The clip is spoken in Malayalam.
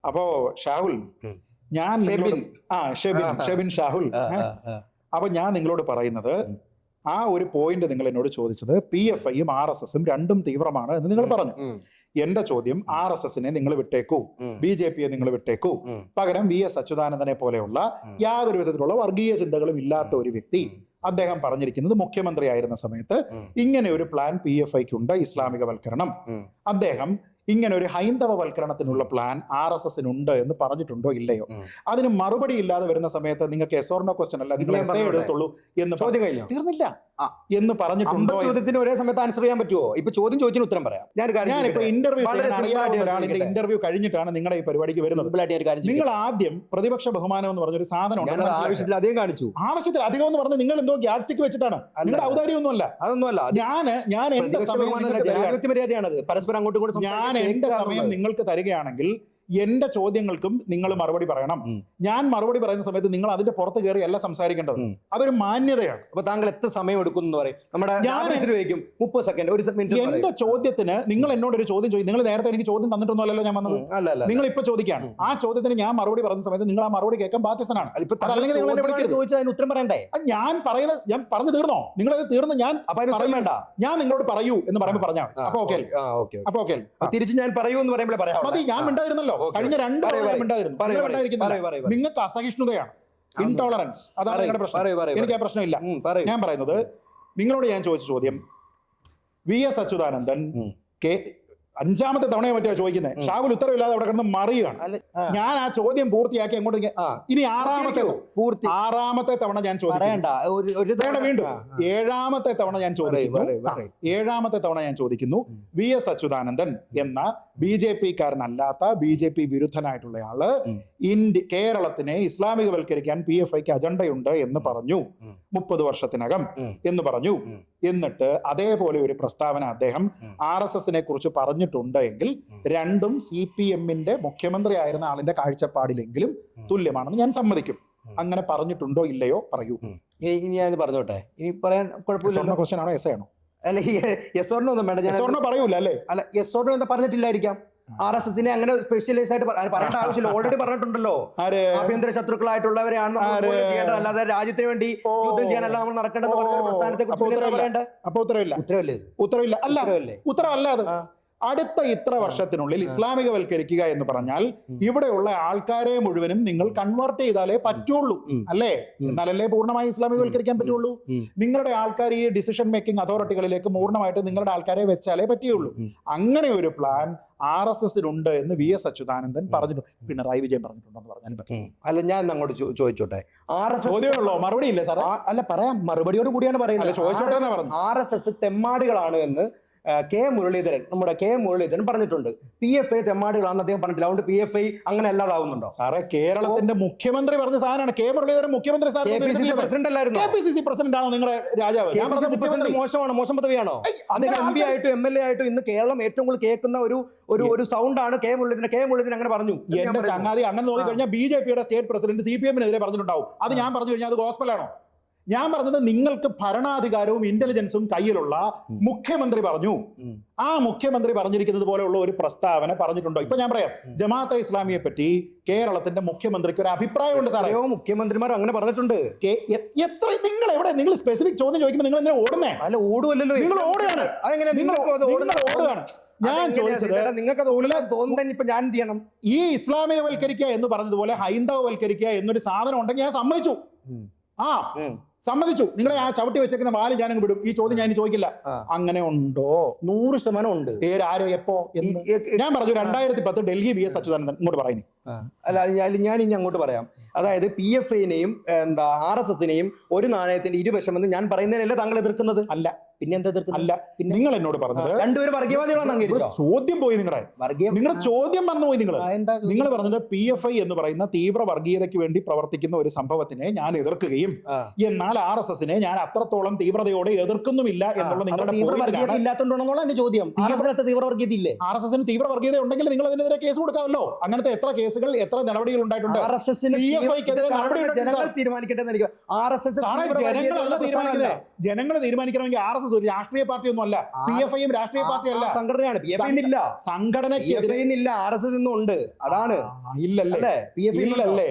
അപ്പോ ഷാഹുൽ, ഞാൻ ഷെബിൻ ഷാഹുൽ. അപ്പൊ ഞാൻ നിങ്ങളോട് പറയുന്നത്, ആ ഒരു പോയിന്റ് നിങ്ങൾ എന്നോട് ചോദിച്ചത് PFIയും RSSും രണ്ടും തീവ്രമാണ് എന്ന് നിങ്ങൾ പറഞ്ഞു. എന്റെ ചോദ്യം, RSSനെ നിങ്ങൾ വിട്ടേക്കൂ, BJPയെ നിങ്ങൾ വിട്ടേക്കൂ, പകരം VS അച്യുതാനന്ദനെ പോലെയുള്ള യാതൊരു വിധത്തിലുള്ള വർഗീയ ചിന്തകളും ഇല്ലാത്ത ഒരു വ്യക്തി, അദ്ദേഹം പറഞ്ഞിരിക്കുന്നത് മുഖ്യമന്ത്രിയായിരുന്ന സമയത്ത് ഇങ്ങനെ ഒരു പ്ലാൻ PFIക്കുണ്ട്, ഇസ്ലാമികവൽക്കരണം. അദ്ദേഹം ഇങ്ങനെ ഒരു ഹൈന്ദവവൽക്കരണത്തിനുള്ള പ്ലാൻ RSSനുണ്ട് എന്ന് പറഞ്ഞിട്ടുണ്ടോ ഇല്ലയോ? അതിന് മറുപടി ഇല്ലാതെ വരുന്ന സമയത്ത് നിങ്ങൾക്ക് എസ് ഓർ നോ ക്വസ്റ്റ്യൻ അല്ല, നിങ്ങൾ എസ്സേ എടുത്തുള്ളൂ എന്ന് തീർന്നില്ല എന്ന് പറഞ്ഞിട്ടുണ്ടോ? ചോദ്യത്തിന് ഒരേ സമയത്ത് ആൻസർ ചെയ്യാൻ പറ്റുമോ? ഇപ്പൊ ചോദ്യം ചോദിച്ചിന് ഉത്തരം പറയാം. ഞാനിപ്പോ ഒരാളിന്റെ ഇന്റർവ്യൂ കഴിഞ്ഞിട്ടാണ് നിങ്ങളുടെ ഈ പരിപാടിക്ക് വരുന്നത്. നിങ്ങൾ ആദ്യം പ്രതിപക്ഷ ബഹുമാനം എന്ന് പറഞ്ഞൊരു സാധനം ആവശ്യത്തിൽ അധികം കാണിച്ചു. ആവശ്യത്തിൽ അധികം എന്ന് പറഞ്ഞ് നിങ്ങൾ എന്തോ ഗ്യാഡ് സ്റ്റിക്ക് വെച്ചിട്ടാണ്. നിങ്ങളുടെ ഔദാര്യമൊന്നുമല്ല, അതൊന്നുമല്ല. ഞാൻ എന്റെ മര്യാദയാണത്. പരസ്പരം അങ്ങോട്ടും ഇങ്ങോട്ടും ഞാൻ എന്റെ സമയം നിങ്ങൾക്ക് തരികയാണെങ്കിൽ എന്റെ ചോദ്യങ്ങൾക്കും നിങ്ങൾ മറുപടി പറയണം. ഞാൻ മറുപടി പറയുന്ന സമയത്ത് നിങ്ങൾ അതിന്റെ പുറത്ത് കയറി അല്ല സംസാരിക്കേണ്ടത്. അതൊരു മാന്യതയാണ്. അപ്പൊ താങ്കൾ എത്ര സമയം എടുക്കും എന്ന് പറയും? നമ്മുടെ 30 സെക്കൻഡ്, 1 മിനിറ്റ്. എന്റെ ചോദ്യത്തിന് നിങ്ങൾ എന്നോട് ഒരു ചോദ്യം ചോദിക്കും. നിങ്ങൾ നേരത്തെ എനിക്ക് ചോദ്യം തന്നിട്ടൊന്നും അല്ലല്ലോ ഞാൻ വന്നത്. നിങ്ങൾ ഇപ്പൊ ചോദിക്കാണ്. ആ ചോദ്യത്തിന് ഞാൻ മറുപടി പറയുന്ന സമയത്ത് നിങ്ങൾ ആ മറുപടി കേൾക്കാൻ ബാധ്യസ്ഥനാണ്. ചോദിച്ചാൽ ഉത്തരം പറയണ്ടേ? ഞാൻ പറഞ്ഞു തീർന്നോ? നിങ്ങളത് തീർന്ന് ഞാൻ വേണ്ട, ഞാൻ നിങ്ങളോട് പറയൂ എന്ന് പറയുമ്പോൾ പറഞ്ഞാൽ അപ്പൊ ഓക്കെ. അപ്പൊ ഓക്കെ, തിരിച്ച് ഞാൻ പറയൂ എന്ന് പറയുമ്പോൾ പറയാം. മതി, ഞാൻ ഉണ്ടായിരുന്നല്ലോ. കഴിഞ്ഞ 2 ഉണ്ടായിരുന്നു. നിങ്ങൾക്ക് അസഹിഷ്ണുതയാണ്, ഇൻടോളറൻസ്. അതാണ് നിങ്ങളുടെ പ്രശ്നം. എനിക്ക് ആ പ്രശ്നമില്ല. ഞാൻ പറയുന്നത്, നിങ്ങളോട് ഞാൻ ചോദിച്ച ചോദ്യം, VS അച്യുതാനന്ദൻ 5ാമത്തെ തവണയെ മറ്റോ ചോദിക്കുന്നത്, ഷാഹുൽ ഉത്തരവില്ലാതെ അവിടെ കിടന്ന് മറിയുകയാണ്. ഞാൻ ആ ചോദ്യം പൂർത്തിയാക്കി അങ്ങോട്ട് ഇനി 6ാമത്തെ തവണ ഞാൻ ചോദിക്കുന്നു. വീണ്ടും 7ാമത്തെ തവണ ഞാൻ ചോദിക്കുന്നു, VS അച്യുതാനന്ദൻ എന്ന BJP-കാരനല്ലാത്ത BJP വിരുദ്ധനായിട്ടുള്ളയാള് കേരളത്തിനെ ഇസ്ലാമികവൽക്കരിക്കാൻ PFIക്ക് അജണ്ടയുണ്ട് എന്ന് പറഞ്ഞു 30 വർഷത്തിനകം എന്ന് പറഞ്ഞു. എന്നിട്ട് അതേപോലെ ഒരു പ്രസ്താവന അദ്ദേഹം RSSനെ കുറിച്ച് പറഞ്ഞിട്ടുണ്ട് എങ്കിൽ രണ്ടും CPM-ന്റെ മുഖ്യമന്ത്രി ആയിരുന്ന ആളിന്റെ കാഴ്ചപ്പാടിലെങ്കിലും തുല്യമാണെന്ന് ഞാൻ സമ്മതിക്കും. അങ്ങനെ പറഞ്ഞിട്ടുണ്ടോ ഇല്ലയോ പറയൂ. ഇനി ഞാൻ പറഞ്ഞോട്ടെ. ഇനി പറയാൻ കുഴപ്പമില്ല. ക്വസ്റ്റ്യൻ ആണോ എസ് ആണോ? അല്ല, എസ് ഓർ നോ ഒന്നും വേണ്ട. പറയൂല അല്ലേ? അല്ല, എസ് ഓർ നോ എന്താ പറഞ്ഞിട്ടില്ലായിരിക്കാം. RSSനെ അങ്ങനെ സ്പെഷ്യലൈസ് ആയിട്ട് പറയേണ്ട ആവശ്യമില്ല. ഓൾറെഡി പറഞ്ഞിട്ടുണ്ടല്ലോ, ആഭ്യന്തര ശത്രുക്കളായിട്ടുള്ളവരെയാണ് ചെയ്യേണ്ടത്, അല്ലാതെ രാജ്യത്തിന് വേണ്ടി യുദ്ധം ചെയ്യാനല്ല നമ്മൾ നടക്കേണ്ടത്. പ്രസ്ഥാനത്തെ ഉത്തരവല്ല അത്. അടുത്ത ഇത്ര വർഷത്തിനുള്ളിൽ ഇസ്ലാമികവൽക്കരിക്കുക എന്ന് പറഞ്ഞാൽ ഇവിടെയുള്ള ആൾക്കാരെ മുഴുവനും നിങ്ങൾ കൺവേർട്ട് ചെയ്താലേ പറ്റുള്ളൂ, അല്ലേ? എന്നാലല്ലേ പൂർണ്ണമായി ഇസ്ലാമികവൽക്കരിക്കാൻ പറ്റുള്ളൂ. നിങ്ങളുടെ ആൾക്കാർ ഈ ഡിസിഷൻ മേക്കിംഗ് അതോറിറ്റികളിലേക്ക് പൂർണ്ണമായിട്ട് നിങ്ങളുടെ ആൾക്കാരെ വെച്ചാലേ പറ്റുള്ളൂ. അങ്ങനെ ഒരു പ്ലാൻ RSSനുണ്ട് എന്ന് VS അച്യുതാനന്ദൻ പറഞ്ഞിട്ടുണ്ട്. പിണറായി വിജയൻ പറഞ്ഞിട്ടുണ്ടെന്ന് പറഞ്ഞാലും പറ്റും. അല്ല, ഞാൻ അങ്ങോട്ട് ചോദിച്ചോട്ടെ. ചോദ്യമല്ലോ, മറുപടി ഇല്ലേ സാർ? അല്ല, പറയാം. മറുപടിയോട് കൂടിയാണ് പറയുന്നത്. ചോദിച്ചോട്ടെ. RSS തെമ്മാടികളാണ് എന്ന് നമ്മുടെ കെ മുരളീധരൻ പറഞ്ഞിട്ടുണ്ട്. PFI തെമ്മാടികളാണെന്ന് അദ്ദേഹം പറഞ്ഞിട്ടില്ല. അതുകൊണ്ട് PFI അങ്ങനെ അല്ലാതാവുന്നുണ്ടോ? സാറേ, കേരളത്തിന്റെ മുഖ്യമന്ത്രി പറഞ്ഞ സാധനമാണ്. കെ മുരളീധരൻ മുഖ്യമന്ത്രി പ്രസിഡന്റ് അല്ലായിരുന്നു. KPCC പ്രസിഡന്റ് ആണോ നിങ്ങളുടെ രാജാവ്? മോശം പദവിയാണോ? അദ്ദേഹം MP ആയിട്ടും MLA ആയിട്ടും ഇന്ന് കേരളം ഏറ്റവും കൂടുതൽ കേൾക്കുന്ന ഒരു സൗണ്ടാണ് കെ മുരളീധരൻ അങ്ങനെ പറഞ്ഞു. എന്റെ ചങ്ങാതി, അങ്ങനെ നോക്കിക്കഴിഞ്ഞാൽ BJPയുടെ സ്റ്റേറ്റ് പ്രസിഡന്റ് CPM-നെതിരെ പറഞ്ഞിട്ടുണ്ടാവും. അത് ഞാൻ പറഞ്ഞു കഴിഞ്ഞാൽ അത് ഗോസ്പലാണോ? ഞാൻ പറഞ്ഞത്, നിങ്ങൾക്ക് ഭരണാധികാരവും ഇന്റലിജൻസും കയ്യിലുള്ള മുഖ്യമന്ത്രി പറഞ്ഞു. ആ മുഖ്യമന്ത്രി പറഞ്ഞിരിക്കുന്നത് പോലെയുള്ള ഒരു പ്രസ്താവന പറഞ്ഞിട്ടുണ്ടോ? ഇപ്പൊ ഞാൻ പറയാം, ജമാഅത്തെ ഇസ്ലാമിയെ പറ്റി കേരളത്തിന്റെ മുഖ്യമന്ത്രിക്ക് ഒരു അഭിപ്രായമുണ്ട് സാറേ. മുഖ്യമന്ത്രിമാർ അങ്ങനെ പറഞ്ഞിട്ടുണ്ട്. നിങ്ങൾ സ്പെസിഫിക് ചോദ്യം ചോദിക്കുമ്പോൾ നിങ്ങൾ എന്തിനാ ഓടുന്നേ? അല്ല, ഓടുവല്ലോ. നിങ്ങൾ ഓടുകയാണ്. ഞാൻ ചോദിച്ചത്, നിങ്ങൾക്ക് തോന്നുന്നത് ഇപ്പൊ ഞാൻ എന്ത് ചെയ്യണം? ഈ ഇസ്ലാമികവൽക്കരിക്കുക എന്ന് പറഞ്ഞതുപോലെ ഹൈന്ദവവൽക്കരിക്കുക എന്നൊരു സാധനം ഉണ്ടെങ്കിൽ ഞാൻ സമ്മതിച്ചു. സമ്മതിച്ചു. നിങ്ങളെ ആ ചവിട്ടി വെച്ചേക്കുന്ന വാല് ഞാനങ്ങ് വിടും. ഈ ചോദ്യം ഞാൻ ചോദിക്കില്ല. അങ്ങനെ ഉണ്ടോ? 100% ഉണ്ട്. ആരോ എപ്പോ? ഞാൻ പറഞ്ഞു 2010 ഡൽഹി VS അച്യുതാനന്ദൻ. ഇങ്ങോട്ട് പറയുന്നു. അല്ല, ഞാൻ ഇനി അങ്ങോട്ട് പറയാം. അതായത് PFIനെയും RSSനെയും ഒരു നാണയത്തിന്റെ ഇരുവശമെന്ന് ഞാൻ പറയുന്നതിനല്ലേ താങ്കൾ എതിർക്കുന്നത്? അല്ല. പിന്നെ എന്താ എതിർക്കുന്നത്? അല്ല, നിങ്ങൾ എന്നോട് പറഞ്ഞത് രണ്ടുപേരും വർഗീയവാദികളാണ് അംഗീകരിച്ചോ? ചോദ്യം പോയി. നിങ്ങളുടെ ചോദ്യം മറന്നുപോയി. നിങ്ങൾ പറഞ്ഞത് PFI എന്ന് പറയുന്ന തീവ്ര വർഗീയതയ്ക്ക് വേണ്ടി പ്രവർത്തിക്കുന്ന ഒരു സംഭവത്തിനെ ഞാൻ എതിർക്കുകയും എന്നാൽ RSSനെ ഞാൻ അത്രത്തോളം തീവ്രതയോടെ എതിർക്കുന്നുമില്ല എന്നുള്ള നിങ്ങളുടെ ഇല്ലാത്തതുകൊണ്ടാണോ ചോദ്യം? RSSന് തീവ്ര വർഗീയത ഉണ്ടെങ്കിൽ നിങ്ങൾ അതിനെതിരെ കേസ് കൊടുക്കാമല്ലോ. അങ്ങനത്തെ എത്ര കേസുകൾ, എത്ര നടപടികൾ ഉണ്ടായിട്ടുണ്ട്? ജനങ്ങൾ തീരുമാനിക്കണമെങ്കിൽ RSS എസ് ഒരു രാഷ്ട്രീയ പാർട്ടി ഒന്നും അല്ല. PFIയും രാഷ്ട്രീയ പാർട്ടി അല്ല, സംഘടനയാണ്. സംഘടനയ്ക്ക് സംഘടനയ്ക്ക് RSS ഇന്നും ഉണ്ട്. അതാണ് ഇല്ലല്ലേ? PFI ഇല്ലല്ലേ?